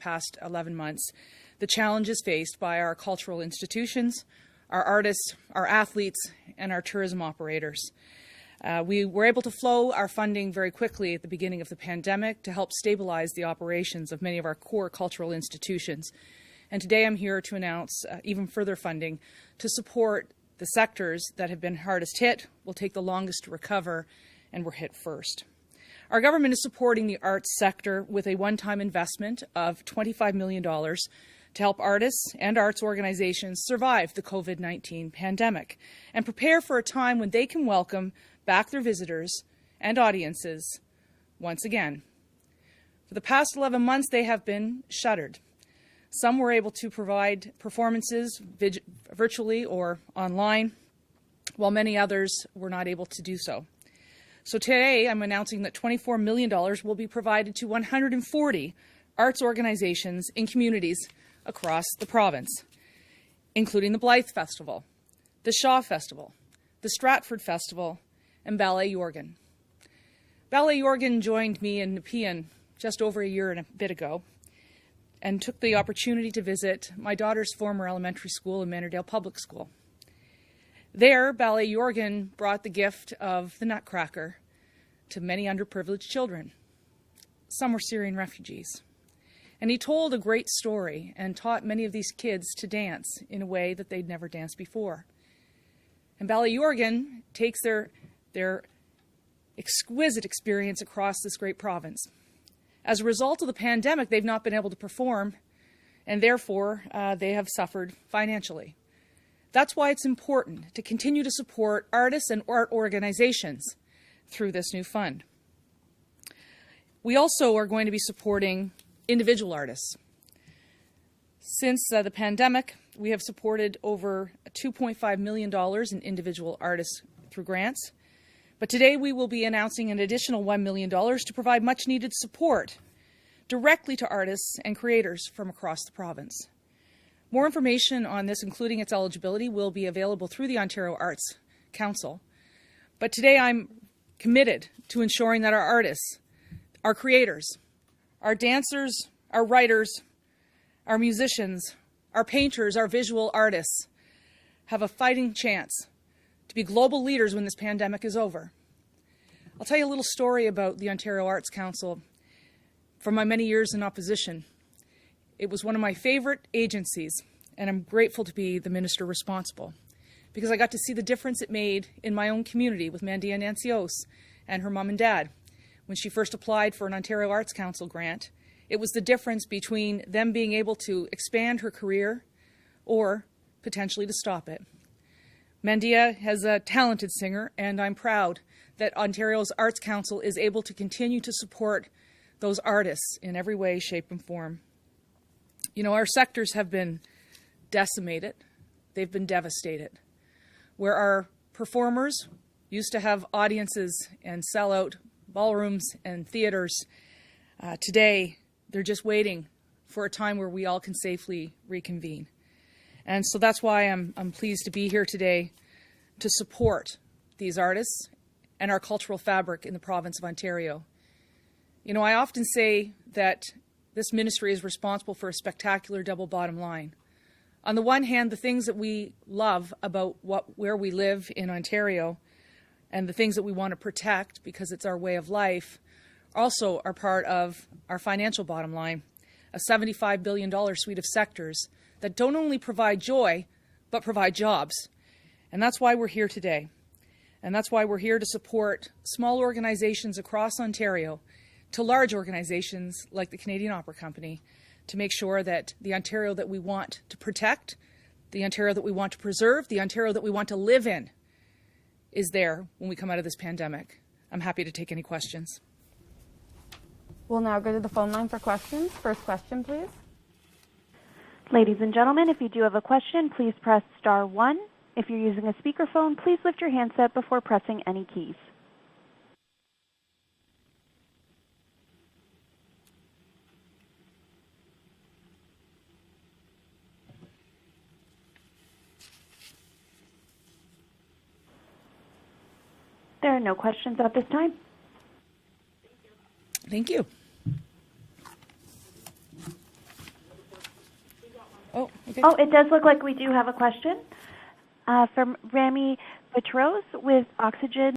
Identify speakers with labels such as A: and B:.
A: past 11 months the challenges faced by our cultural institutions, our artists, our athletes, and our tourism operators. We were able to flow our funding very quickly at the beginning of the pandemic to help stabilize the operations of many of our core cultural institutions. And today I'm here to announce even further funding to support the sectors that have been hardest hit, will take the longest to recover, and were hit first. Our government is supporting the arts sector with a one-time investment of $25 million to help artists and arts organizations survive the COVID-19 pandemic and prepare for a time when they can welcome back their visitors and audiences once again. For the past 11 months, they have been shuttered. Some were able to provide performances virtually or online, while many others were not able to do so. So today, I'm announcing that $24 million will be provided to 140 arts organizations in communities across the province, including the Blythe Festival, the Shaw Festival, the Stratford Festival, and Ballet Yorgan. Ballet Yorgan joined me in Nepean just over a year and a bit ago and took the opportunity to visit my daughter's former elementary school in Mannerdale Public School. There, Ballet Yorgan brought the gift of the Nutcracker to many underprivileged children. Some were Syrian refugees. And he told a great story and taught many of these kids to dance in a way that they'd never danced before. And Ballet Yorgan takes their exquisite experience across this great province. As a result of the pandemic, they've not been able to perform, and therefore they have suffered financially. That's why it's important to continue to support artists and art organizations through this new fund. We also are going to be supporting individual artists. Since the pandemic, we have supported over $2.5 million in individual artists through grants. But today we will be announcing an additional $1 million to provide much needed support directly to artists and creators from across the province. More information on this, including its eligibility, will be available through the Ontario Arts Council. But today I'm committed to ensuring that our artists, our creators, our dancers, our writers, our musicians, our painters, our visual artists have a fighting chance to be global leaders when this pandemic is over. I'll tell you a little story about the Ontario Arts Council from my many years in opposition. It was one of my favorite agencies, and I'm grateful to be the minister responsible because I got to see the difference it made in my own community with Mandia Nancios and her mom and dad. When she first applied for an Ontario Arts Council grant, it was the difference between them being able to expand her career or potentially to stop it. Mandia is a talented singer, and I'm proud that Ontario's Arts Council is able to continue to support those artists in every way, shape, and form. You know, our sectors have been decimated. They've been devastated. Where our performers used to have audiences and sell out ballrooms and theaters, today they're just waiting for a time where we all can safely reconvene. And so that's why I'm pleased to be here today to support these artists and our cultural fabric in the province of Ontario. You know, I often say that this ministry is responsible for a spectacular double bottom line. On the one hand, the things that we love about where we live in Ontario and the things that we want to protect because it's our way of life also are part of our financial bottom line, a $75 billion suite of sectors that don't only provide joy, but provide jobs. And that's why we're here today. And that's why we're here to support small organizations across Ontario to large organizations like the Canadian Opera Company to make sure that the Ontario that we want to protect, the Ontario that we want to preserve, the Ontario that we want to live in is there when we come out of this pandemic. I'm happy to take any questions.
B: We'll now go to the phone line for questions. First question, please.
C: Ladies and gentlemen, if you do have a question, please press star 1. If you're using a speakerphone, please lift your handset before pressing any keys. There are no questions at this time.
A: Thank you. Okay.
C: Oh, it does look like we do have a question from Rami Petros with Oxygen